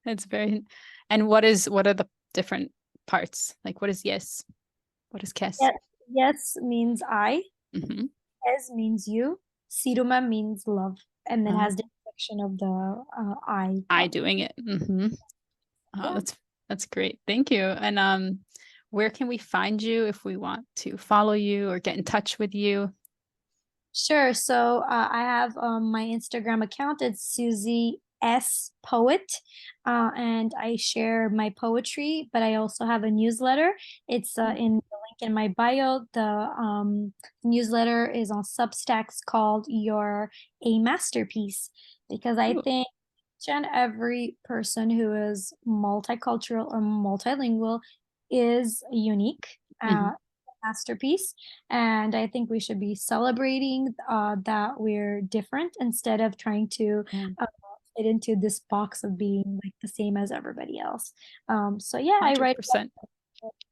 that's very. And what are the different parts? Like what is yes? What is Kes? Yes means I. Hmm. Es means you. Siruma means love, and then has the inflection of the I. I doing it. Oh, Yeah, that's great. Thank you. And where can we find you if we want to follow you or get in touch with you? sure. So I have my Instagram account. It's Suzy S Poet, and I share my poetry. But I also have a newsletter. It's in the link in my bio. The newsletter is on Substacks called "You're a Masterpiece," because I Ooh. think each and every person who is multicultural or multilingual is unique, Mhm. masterpiece. And I think we should be celebrating that we're different instead of trying to Yeah, uh, fit into this box of being like the same as everybody else. So yeah, I write 100%.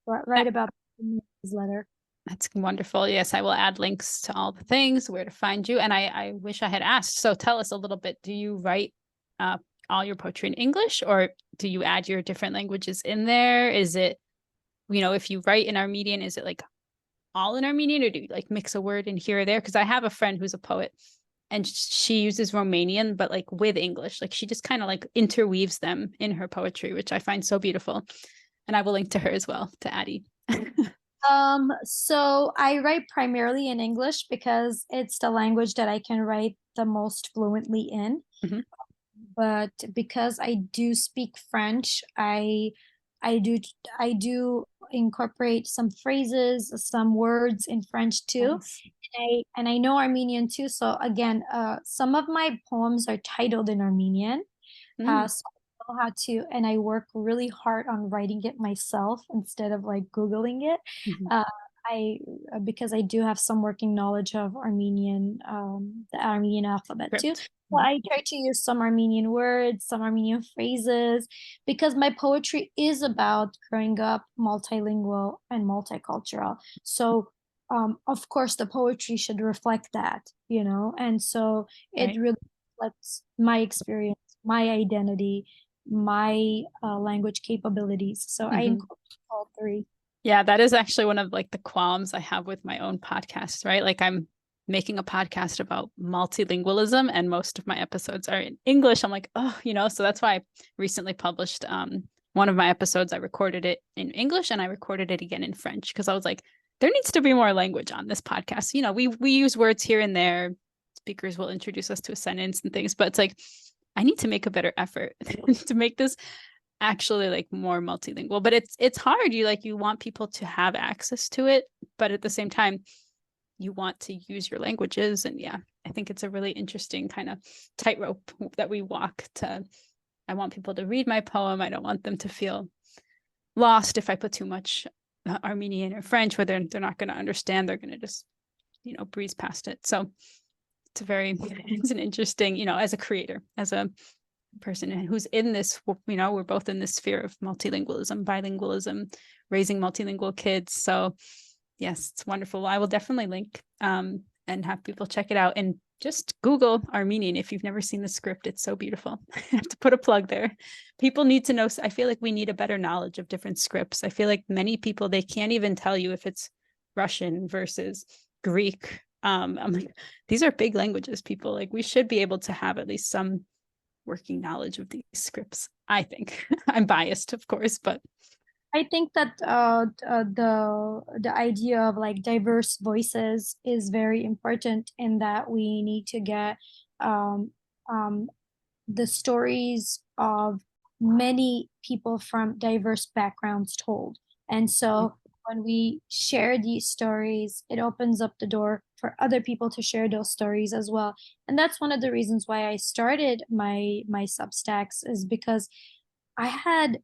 write about the newsletter. That's wonderful. Yes, I will add links to all the things, where to find you. And I wish I had asked. So tell us a little bit. Do you write uh, all your poetry in English, or do you add your different languages in there? Is it, if you write in Armenian, is it like all in Armenian, or do you like mix a word in here or there? Because I have a friend who's a poet and she uses Romanian, but like with English. Like she just kind of like interweaves them in her poetry, which I find so beautiful. And I will link to her as well, to Addie. So I write primarily in English because it's the language that I can write the most fluently in. Mhm. But because I do speak French, I do I do incorporate some phrases, some words in French too. Nice. And I know Armenian too. So again, some of my poems are titled in Armenian. Mm. So I know how to, and I work really hard on writing it myself instead of like Googling it. Mhm. Uh, I because I do have some working knowledge of the Armenian alphabet too. Script. So Mhm. I try to use some Armenian words, some Armenian phrases, because my poetry is about growing up multilingual and multicultural. So of course, the poetry should reflect that. And so it Right. really reflects my experience, my identity, my language capabilities. So I Mhm. incorporate all three. Yeah, that is actually one of like the qualms I have with my own podcast, right? Like I'm making a podcast about multilingualism and most of my episodes are in English. I'm like, oh, so that's why I recently published one of my episodes. I recorded it in English and I recorded it again in French because I was like, there needs to be more language on this podcast. We use words here and there. Speakers will introduce us to a sentence and things, but it's like I need to make a better effort to make this actually like more multilingual, but it's hard. You want people to have access to it, but at the same time you want to use your languages. And yeah, I think it's a really interesting kind of tightrope that we walk. To I want people to read my poem. I don't want them to feel lost if I put too much Armenian or French, where they're not going to understand. They're going to just breeze past it. So it's an interesting, as a creator, as a person who's in this, we're both in this sphere of multilingualism, bilingualism, raising multilingual kids. So yes, it's wonderful. I will definitely link and have people check it out, and just Google Armenian if you've never seen the script. It's so beautiful. I have to put a plug there. People need to know. I feel like we need a better knowledge of different scripts. I feel like many people, they can't even tell you if it's Russian versus Greek. I'm like, these are big languages, people. Like we should be able to have at least some working knowledge of these scripts, I think. I'm biased, of course, but I think that the idea of like diverse voices is very important in that we need to get um, um, the stories of many people from diverse backgrounds told. And so when we share these stories, it opens up the door for other people to share those stories as well. And that's one of the reasons why I started my Substacks, is because I had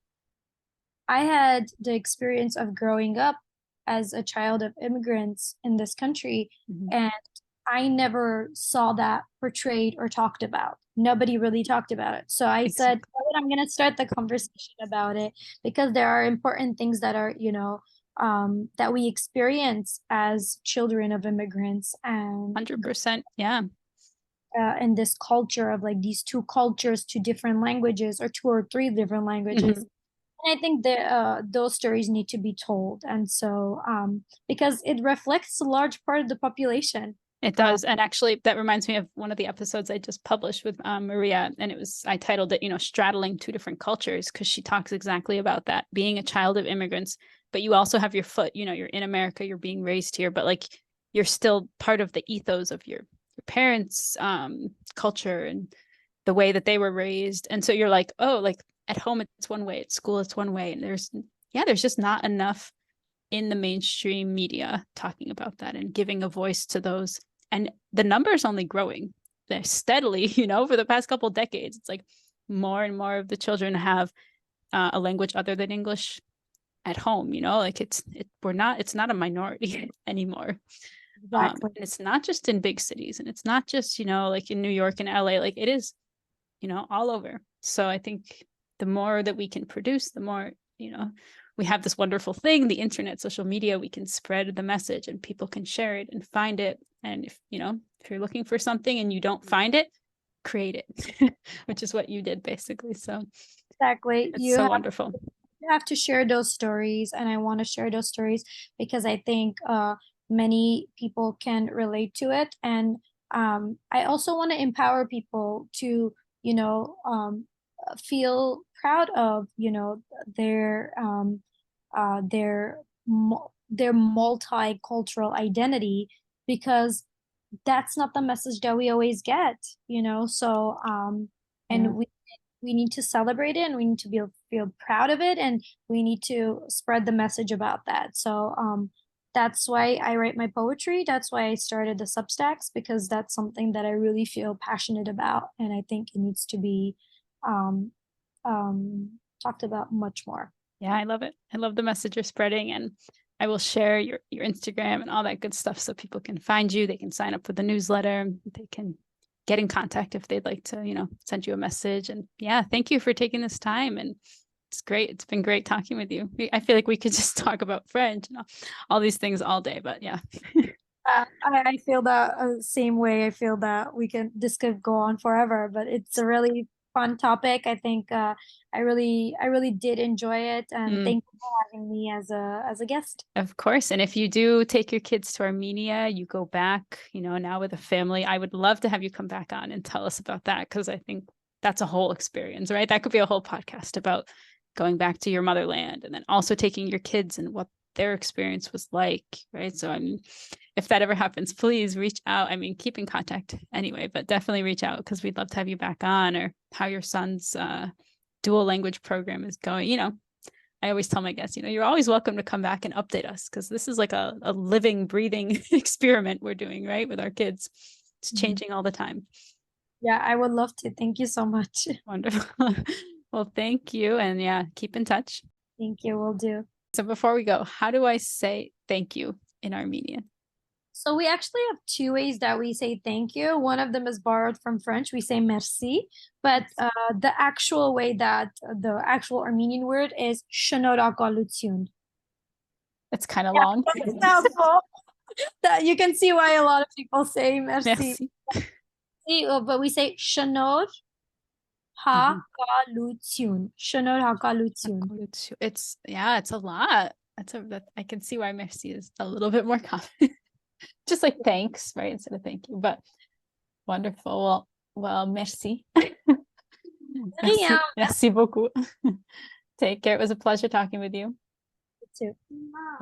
I had the experience of growing up as a child of immigrants in this country, Mhm. and I never saw that portrayed or talked about. Nobody really talked about it. So I said, Exactly. "You know what, I'm going to start the conversation about it, because there are important things that are, that we experience as children of immigrants, and 100%. Yeah. in this culture of like these two cultures, two different languages, or two or three different languages." Mhm. And I think that those stories need to be told. And so, because it reflects a large part of the population. It Uh, does. And actually, that reminds me of one of the episodes I just published with Maria. And I titled it, straddling two different cultures, because she talks exactly about that, being a child of immigrants, but you also have your foot, you're in America, you're being raised here, but like you're still part of the ethos of your parents' culture and the way that they were raised. And so you're like, oh, like at home, it's one way, at school, it's one way. And there's just not enough in the mainstream media talking about that and giving a voice to those. And the number's only growing. They're steadily, for the past couple decades. It's like more and more of the children have a language other than English at home. Like it's not a minority anymore. exactly. And it's not just in big cities, and it's not just like in New York and LA. Like it is, all over. So I think the more that we can produce, the more, we have this wonderful thing, the internet, social media, we can spread the message and people can share it and find it. And if you're looking for something and you don't find it, create it, which is what you did basically. So Exactly. it's so wonderful. You have to share those stories, and I want to share those stories because I think many people can relate to it. And I also want to empower people to, feel proud of, their their their multicultural identity, because that's not the message that we always get, so Yeah. and we need to celebrate it, and we need to feel proud of it, and we need to spread the message about that. So that's why I write my poetry. That's why I started the Substacks, because that's something that I really feel passionate about, and I think it needs to be um talked about much more. Yeah, I love it. I love the message you're spreading, and I will share your Instagram and all that good stuff so people can find you. They can sign up for the newsletter. They can get in contact if they'd like to, send you a message. And yeah, thank you for taking this time. And it's great. It's been great talking with you. I feel like we could just talk about French and all these things all day, but yeah. I feel that same way. I feel that this could go on forever, but it's a really fun topic. I think I really did enjoy it, and Mm. thank you for having me as a guest. Of course. And if you do take your kids to Armenia, you go back, now with a family, I would love to have you come back on and tell us about that, because I think that's a whole experience, right? That could be a whole podcast about going back to your motherland and then also taking your kids and what their experience was like, right? So, I mean, if that ever happens, please reach out. I mean, keep in contact anyway, but definitely reach out, because we'd love to have you back on, or how your son's dual language program is going. I always tell my guests, you're always welcome to come back and update us, because this is like a living, breathing experiment we're doing, right, with our kids. It's changing all the time. Yeah, I would love to. Thank you so much. Wonderful. Well, thank you. And yeah, keep in touch. Thank you. Will do. So before we go, how do I say thank you in Armenian? So we actually have two ways that we say thank you. One of them is borrowed from French. We say merci, but the actual way that the actual Armenian word is shnorakalutsyun. It's kind of Yeah, long. that's a mouthful. That you can see why a lot of people say merci. Merci. But we say shanor Mhm. hakalutyun. Shanor hakalutyun. It's a lot. I can see why merci is a little bit more common. Just like thanks, right? Instead of thank you. But wonderful. Well, merci. Yeah, Merci beaucoup. Take care. It was a pleasure talking with you. too. Bye.